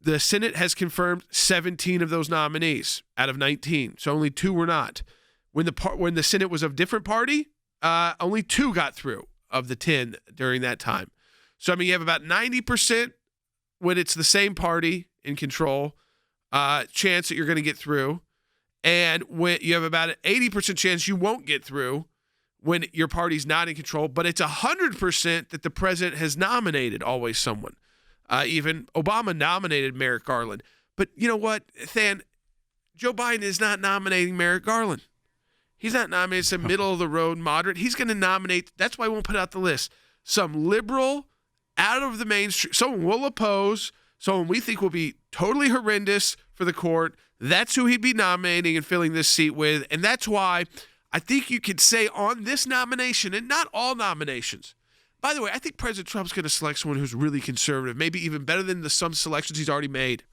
The Senate has confirmed 17 of those nominees out of 19, so only 2 were not. When the Senate was of different party, only 2 got through of the 10 during that time. So, you have about 90% when it's the same party in control, chance that you're going to get through. And when you have about an 80% chance you won't get through when your party's not in control. But it's 100% that the president has nominated always someone. Even Obama nominated Merrick Garland. But you know what, Than? Joe Biden is not nominating Merrick Garland. He's not nominating some middle-of-the-road moderate. He's going to nominate, that's why I won't put out the list, some liberal, out of the mainstream, someone we'll oppose, someone we think will be totally horrendous for the court. That's who he'd be nominating and filling this seat with. And that's why I think you could say on this nomination, and not all nominations. By the way, I think President Trump's going to select someone who's really conservative, maybe even better than some selections he's already made.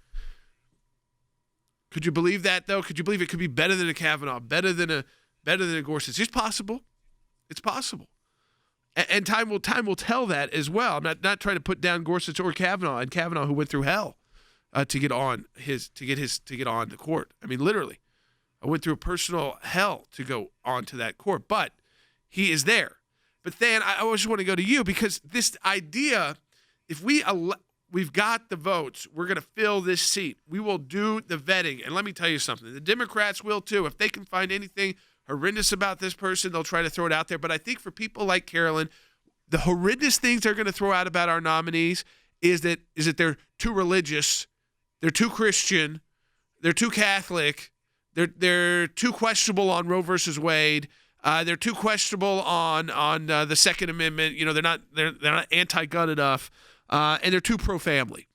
Could you believe that, though? Could you believe it could be better than a Kavanaugh, better than a Gorsuch? It's possible. It's possible. And time will tell that as well. I'm not trying to put down Gorsuch or Kavanaugh, who went through hell to get on the court. Literally, I went through a personal hell to go onto that court, but he is there. But then I just want to go to you because this idea, if we've got the votes, we're going to fill this seat. We will do the vetting, and let me tell you something: the Democrats will too. If they can find anything horrendous about this person, they'll try to throw it out there. But I think for people like Carolyn, the horrendous things they're going to throw out about our nominees is that they're too religious, they're too Christian, they're too Catholic, they're too questionable on Roe versus Wade, they're too questionable on the Second Amendment. They're not anti-gun enough, and they're too pro-family.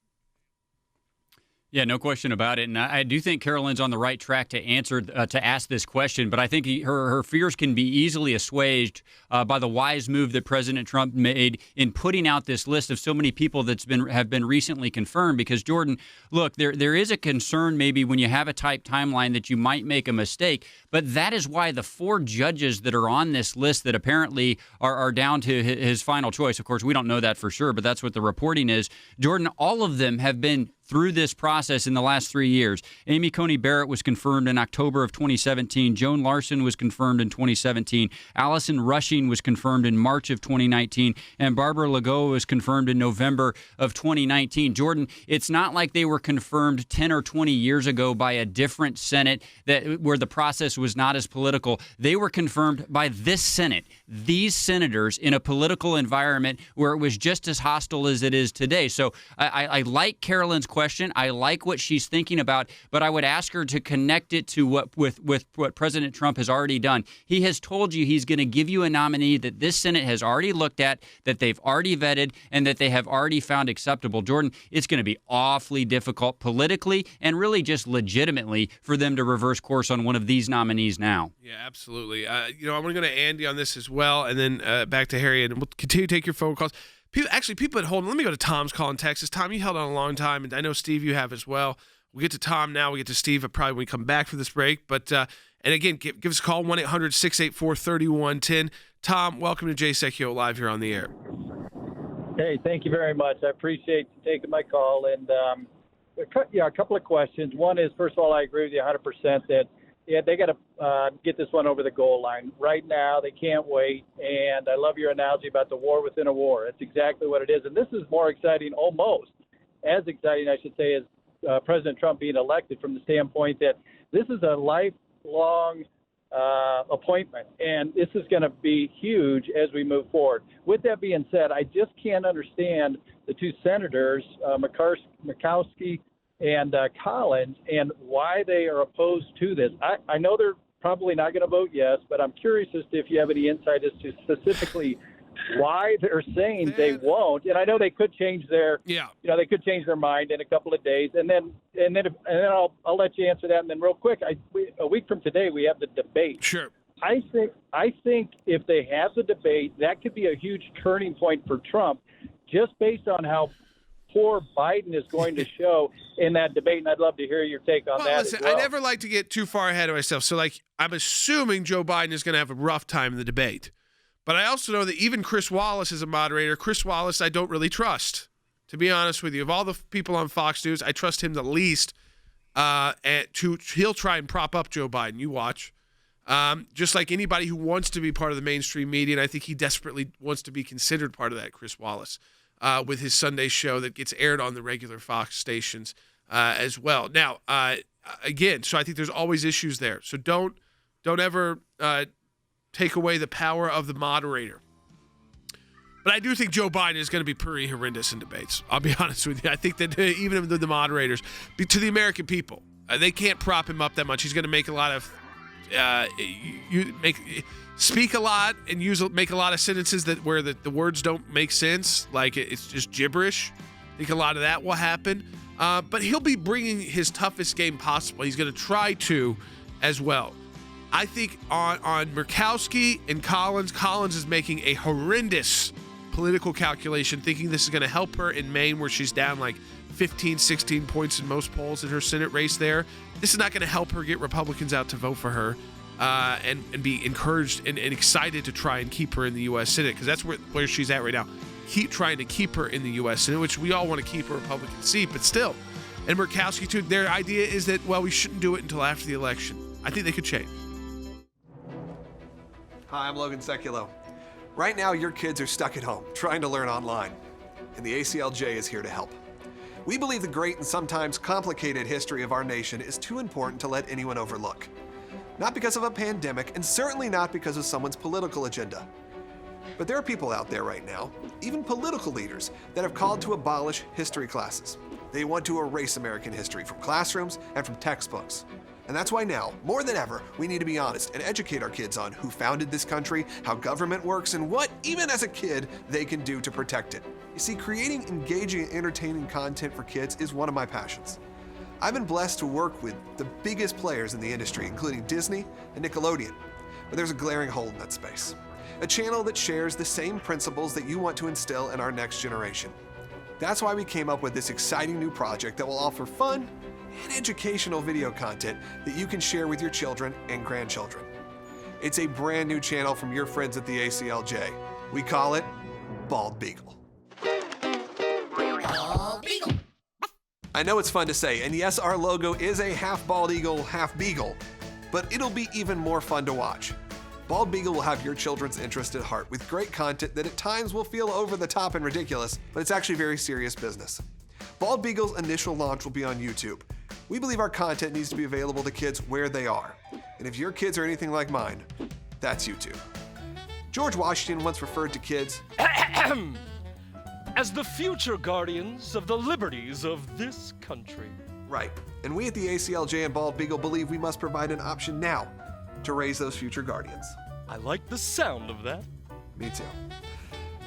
Yeah, no question about it. And I do think Carolyn's on the right track to ask this question, but I think her fears can be easily assuaged by the wise move that President Trump made in putting out this list of so many people have been recently confirmed. Because, Jordan, look, there is a concern maybe when you have a tight timeline that you might make a mistake, but that is why the 4 judges that are on this list that apparently are down to his final choice, of course, we don't know that for sure, but that's what the reporting is. Jordan, all of them have been through this process in the last 3 years. Amy Coney Barrett was confirmed in October of 2017. Joan Larson was confirmed in 2017. Allison Rushing was confirmed in March of 2019. And Barbara Lagoa was confirmed in November of 2019. Jordan, it's not like they were confirmed 10 or 20 years ago by a different Senate where the process was not as political. They were confirmed by this Senate, these senators, in a political environment where it was just as hostile as it is today. So I like Carolyn's question. I like what she's thinking about, but I would ask her to connect it to what President Trump has already done. He has told you he's going to give you a nominee that this Senate has already looked at, that they've already vetted, and that they have already found acceptable. Jordan, it's going to be awfully difficult politically and really just legitimately for them to reverse course on one of these nominees now. Yeah, absolutely. I'm going to go to Andy on this as well, and then back to Harry, and we'll continue to take your phone calls. People at home, let me go to Tom's call in Texas. Tom, you held on a long time, and I know, Steve, you have as well. We'll get to Tom now. We'll get to Steve probably when we come back for this break. But, and again, give us a call, 1-800-684-3110. Tom, welcome to Jay Sekulow Live here on the air. Hey, thank you very much. I appreciate you taking my call. And a couple of questions. One is, first of all, I agree with you 100% that they got to get this one over the goal line. Right now, they can't wait. And I love your analogy about the war within a war. That's exactly what it is. And this is more exciting, almost as exciting, I should say, as President Trump being elected, from the standpoint that this is a lifelong appointment. And this is going to be huge as we move forward. With that being said, I just can't understand the 2 senators, Murkowski and Collins, and why they are opposed to this. I know they're probably not going to vote yes, but I'm curious as to if you have any insight as to specifically why they're saying they won't. And I know they could change their, they could change their mind in a couple of days, and then I'll let you answer that. And then real quick, a week from today we have the debate. Sure. I think if they have the debate, that could be a huge turning point for Trump, just based on how poor Biden is going to show in that debate, and I'd love to hear your take on that. Listen, as well. I never like to get too far ahead of myself. So, I'm assuming Joe Biden is going to have a rough time in the debate. But I also know that even Chris Wallace is a moderator. Chris Wallace, I don't really trust, to be honest with you. Of all the people on Fox News, I trust him the least. He'll try and prop up Joe Biden. You watch. Just like anybody who wants to be part of the mainstream media, and I think he desperately wants to be considered part of that, Chris Wallace. With his Sunday show that gets aired on the regular Fox stations as well. Now, again, so I think there's always issues there. So don't ever take away the power of the moderator. But I do think Joe Biden is going to be pretty horrendous in debates. I'll be honest with you. I think that even the moderators, to the American people, they can't prop him up that much. He's going to make a lot of speak a lot and make a lot of sentences where the words don't make sense, like it's just gibberish. I think a lot of that will happen. But he'll be bringing his toughest game possible. He's going to try to as well. I think on Murkowski and Collins is making a horrendous political calculation, thinking this is going to help her in Maine, where she's down like 15, 16 points in most polls in her Senate race there. This is not going to help her get Republicans out to vote for her. And be encouraged and excited to try and keep her in the U.S. Senate, because that's where she's at right now. Keep trying to keep her in the U.S. Senate, which we all want to keep a Republican seat, but still. And Murkowski, too, their idea is that, we shouldn't do it until after the election. I think they could change. Hi, I'm Jordan Sekulow. Right now, your kids are stuck at home trying to learn online, and the ACLJ is here to help. We believe the great and sometimes complicated history of our nation is too important to let anyone overlook. Not because of a pandemic, and certainly not because of someone's political agenda. But there are people out there right now, even political leaders, that have called to abolish history classes. They want to erase American history from classrooms and from textbooks. And that's why now, more than ever, we need to be honest and educate our kids on who founded this country, how government works, and what, even as a kid, they can do to protect it. You see, creating engaging and entertaining content for kids is one of my passions. I've been blessed to work with the biggest players in the industry, including Disney and Nickelodeon. But there's a glaring hole in that space. A channel that shares the same principles that you want to instill in our next generation. That's why we came up with this exciting new project that will offer fun and educational video content that you can share with your children and grandchildren. It's a brand new channel from your friends at the ACLJ. We call it Bald Beagle. Bald Beagle. I know it's fun to say, and yes, our logo is a half bald eagle, half beagle, but it'll be even more fun to watch. Bald Beagle will have your children's interest at heart with great content that at times will feel over the top and ridiculous, but it's actually very serious business. Bald Beagle's initial launch will be on YouTube. We believe our content needs to be available to kids where they are. And if your kids are anything like mine, that's YouTube. George Washington once referred to kids as the future guardians of the liberties of this country. Right. And we at the ACLJ and Bald Beagle believe we must provide an option now to raise those future guardians. I like the sound of that. Me too.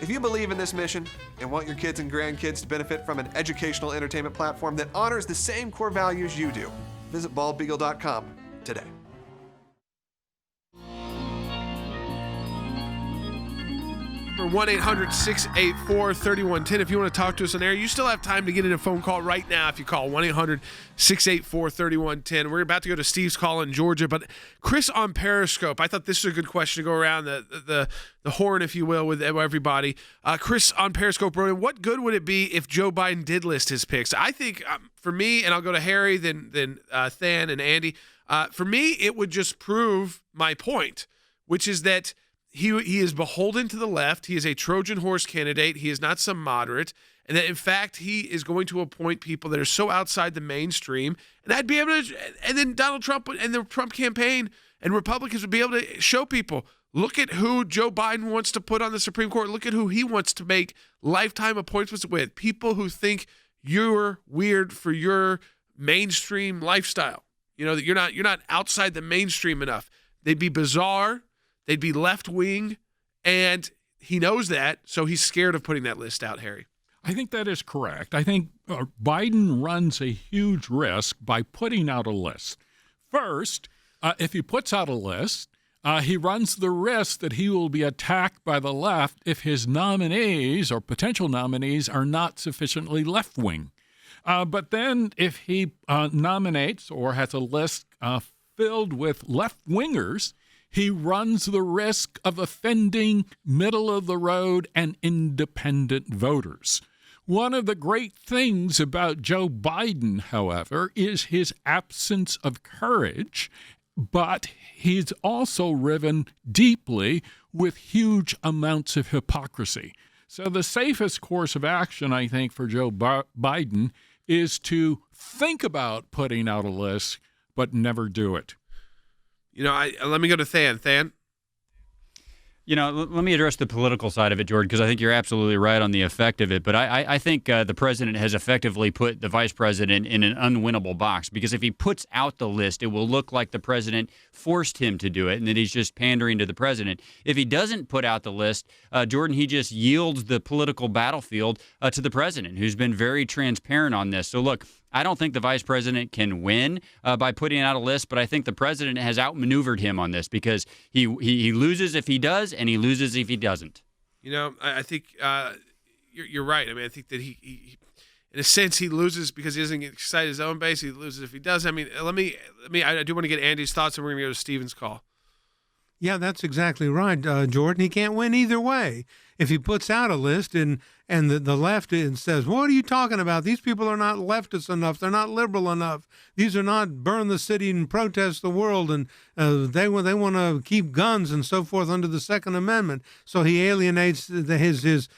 If you believe in this mission and want your kids and grandkids to benefit from an educational entertainment platform that honors the same core values you do, visit baldbeagle.com today. For 1-800-684-3110. If you want to talk to us on air, you still have time to get in a phone call right now if you call 1-800-684-3110. We're about to go to Steve's call in Georgia, but Chris on Periscope, I thought this was a good question to go around the horn, if you will, with everybody. Chris on Periscope wrote in, what good would it be if Joe Biden did list his picks? I think for me, and I'll go to Harry, then Than and Andy, for me, it would just prove my point, which is that he is beholden to the left. He is a Trojan horse candidate. He is not some moderate. And that, in fact, he is going to appoint people that are so outside the mainstream. And I'd be able to, and then Donald Trump and the Trump campaign and Republicans would be able to show people, look at who Joe Biden wants to put on the Supreme Court. Look at who he wants to make lifetime appointments with. People who think you're weird for your mainstream lifestyle. You know, that you're not outside the mainstream enough. They'd be bizarre. They'd be left-wing, and he knows that, so he's scared of putting that list out, Harry. I think that is correct. I think Biden runs a huge risk by putting out a list. First, if he puts out a list, he runs the risk that he will be attacked by the left if his nominees or potential nominees are not sufficiently left-wing. But then if he nominates or has a list filled with left-wingers, he runs the risk of offending middle-of-the-road and independent voters. One of the great things about Joe Biden, however, is his absence of courage, but he's also riven deeply with huge amounts of hypocrisy. So the safest course of action, I think, for Joe Biden is to think about putting out a list, but never do it. You know, let me go to Than. Than? You know, let me address the political side of it, Jordan, because I think you're absolutely right on the effect of it. But I think the president has effectively put the vice president in an unwinnable box, because if he puts out the list, it will look like the president forced him to do it and that he's just pandering to the president. If he doesn't put out the list, Jordan, he just yields the political battlefield to the president, who's been very transparent on this. So, look, I don't think the vice president can win by putting out a list, but I think the president has outmaneuvered him on this, because he loses if he does and he loses if he doesn't. You know, I think you're right. I mean, I think that he in a sense, he loses because he doesn't excite his own base. He loses if he does. I mean, I do want to get Andy's thoughts, and we're going to go to Steven's call. Yeah, that's exactly right, Jordan. He can't win either way. If he puts out a list and the left says, what are you talking about? These people are not leftist enough. They're not liberal enough. These are not burn the city and protest the world. And they want to keep guns and so forth under the Second Amendment. So he alienates his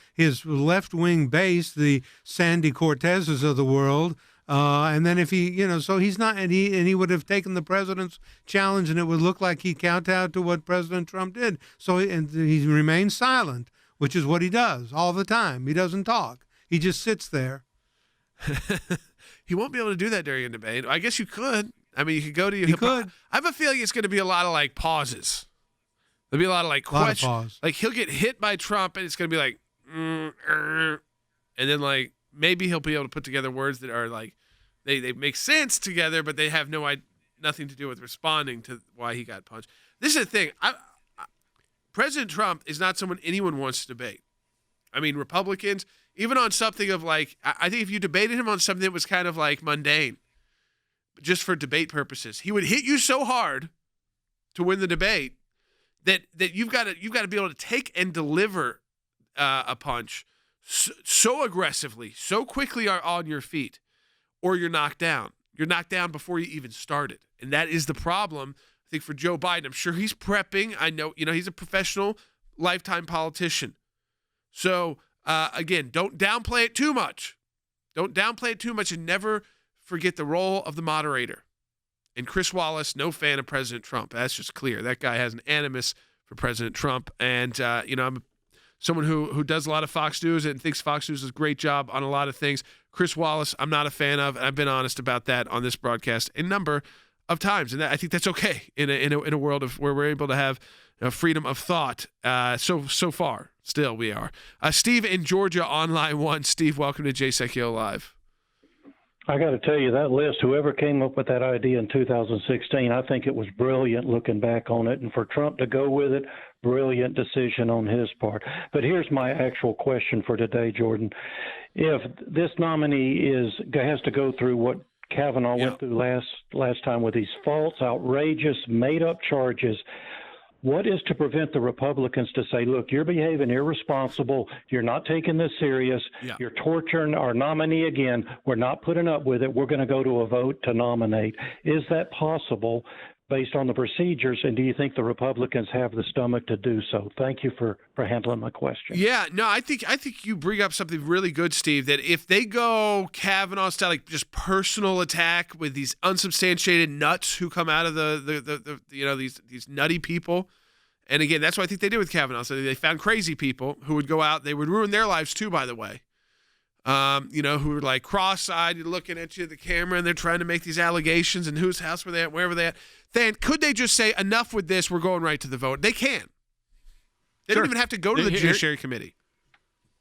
left-wing base, the Sandy Cortezes of the world. And then if he, so he's not, and he would have taken the president's challenge, and it would look like he kowtowed to what President Trump did. So he remains silent, which is what he does all the time. He doesn't talk. He just sits there. He won't be able to do that during a debate. I guess you could. I mean, you could go to your. He could. I have a feeling it's going to be a lot of like pauses. There'll be a lot of like questions. Like he'll get hit by Trump, and it's going to be like, and then like maybe he'll be able to put together words that are like They make sense together, but they have nothing to do with responding to why he got punched. This is the thing. President Trump is not someone anyone wants to debate. I mean, Republicans, even on something of like, I think if you debated him on something that was kind of like mundane, just for debate purposes, he would hit you so hard to win the debate that you've got to be able to take and deliver a punch so aggressively, so quickly on your feet, or you're knocked down. You're knocked down before you even started. And that is the problem, I think, for Joe Biden. I'm sure he's prepping. I know, he's a professional, lifetime politician. So, again, don't downplay it too much. Don't downplay it too much, and never forget the role of the moderator. And Chris Wallace, no fan of President Trump. That's just clear. That guy has an animus for President Trump. And, I'm someone who does a lot of Fox News and thinks Fox News does a great job on a lot of things. Chris Wallace, I'm not a fan of, and I've been honest about that on this broadcast a number of times. And I think that's okay in a world of where we're able to have freedom of thought. So far, still we are. Steve in Georgia on line 1. Steve, welcome to Jay Sekulow Live. I got to tell you, that list, whoever came up with that idea in 2016, I think it was brilliant looking back on it. And for Trump to go with it, brilliant decision on his part. But here's my actual question for today, Jordan. If this nominee has to go through what Kavanaugh went through last time with these false, outrageous, made-up charges, what is to prevent the Republicans to say, look, you're behaving irresponsible, you're not taking this serious, you're torturing our nominee again, we're not putting up with it, we're going to go to a vote to nominate. Is that possible based on the procedures, and do you think the Republicans have the stomach to do so? Thank you for handling my question. Yeah, no, I think you bring up something really good, Steve, that if they go Kavanaugh style, like just personal attack with these unsubstantiated nuts who come out of these nutty people, and again, that's what I think they did with Kavanaugh. So they found crazy people who would go out, they would ruin their lives too, by the way. Who were like cross-eyed, looking at you at the camera, and they're trying to make these allegations, and whose house were they at, wherever they at. Then could they just say, enough with this, we're going right to the vote? They can. They don't even have to go to the Judiciary Committee.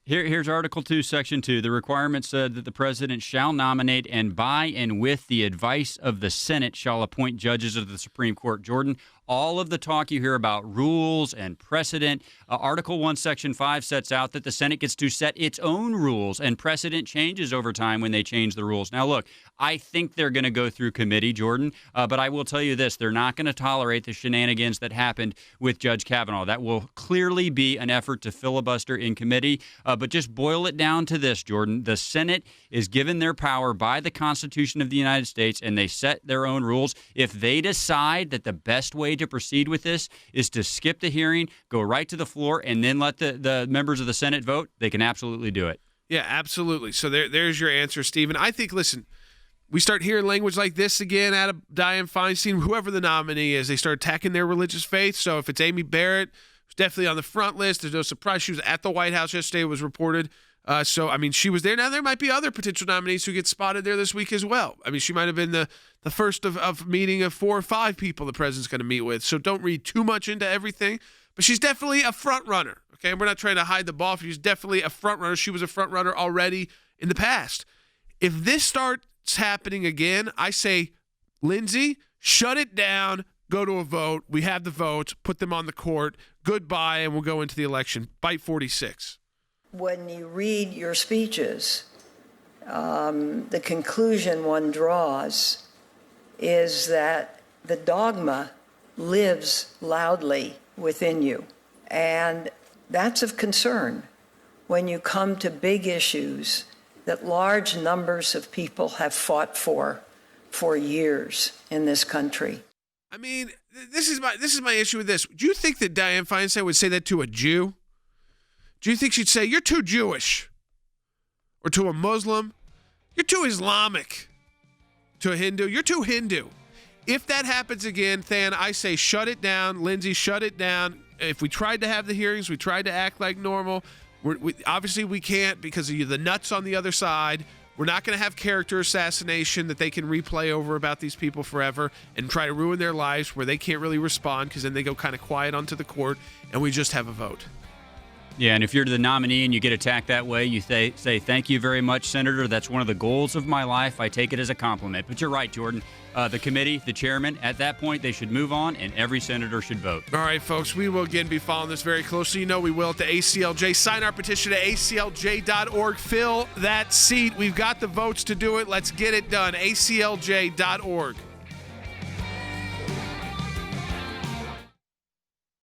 Here's Article 2, Section 2. The requirement said that the president shall nominate and by and with the advice of the Senate shall appoint judges of the Supreme Court. Jordan, all of the talk you hear about rules and precedent, Article 1, Section 5 sets out that the Senate gets to set its own rules, and precedent changes over time when they change the rules. Now, look, I think they're going to go through committee, Jordan, but I will tell you this. They're not going to tolerate the shenanigans that happened with Judge Kavanaugh. That will clearly be an effort to filibuster in committee, but just boil it down to this, Jordan. The Senate is given their power by the Constitution of the United States, and they set their own rules. If they decide that the best way to proceed with this is to skip the hearing, go right to the floor, and then let the members of the Senate vote, they can absolutely do it. Yeah, absolutely. So there's your answer, Stephen. I think, listen, we start hearing language like this again out of Dianne Feinstein, whoever the nominee is, they start attacking their religious faith. So if it's Amy Barrett, who's definitely on the front list, there's no surprise. She was at the White House yesterday, it was reported. She was there. Now, there might be other potential nominees who get spotted there this week as well. I mean, she might have been the first of meeting of 4 or 5 people the president's going to meet with. So don't read too much into everything. But she's definitely a front runner. Okay, and we're not trying to hide the ball. She's definitely a front runner. She was a front runner already in the past. If this starts happening again, I say, Lindsey, shut it down. Go to a vote. We have the votes. Put them on the court. Goodbye, and we'll go into the election. Bite 46. When you read your speeches, the conclusion one draws is that the dogma lives loudly within you. And that's of concern when you come to big issues that large numbers of people have fought for years in this country. I mean, this is my issue with this. Do you think that Dianne Feinstein would say that to a Jew? Do you think she'd say, you're too Jewish? Or to a Muslim? You're too Islamic. To a Hindu? You're too Hindu. If that happens again, Than, I say shut it down. Lindsey, shut it down. If we tried to have the hearings, we tried to act like normal. Obviously, we can't because of the nuts on the other side. We're not going to have character assassination that they can replay over about these people forever and try to ruin their lives where they can't really respond because then they go kind of quiet onto the court and we just have a vote. Yeah, and if you're the nominee and you get attacked that way, you say thank you very much, Senator. That's one of the goals of my life. I take it as a compliment. But you're right, Jordan. The committee, the chairman, at that point, they should move on, and every senator should vote. All right, folks, we will again be following this very closely. You know we will at the ACLJ. Sign our petition at aclj.org. Fill that seat. We've got the votes to do it. Let's get it done. aclj.org.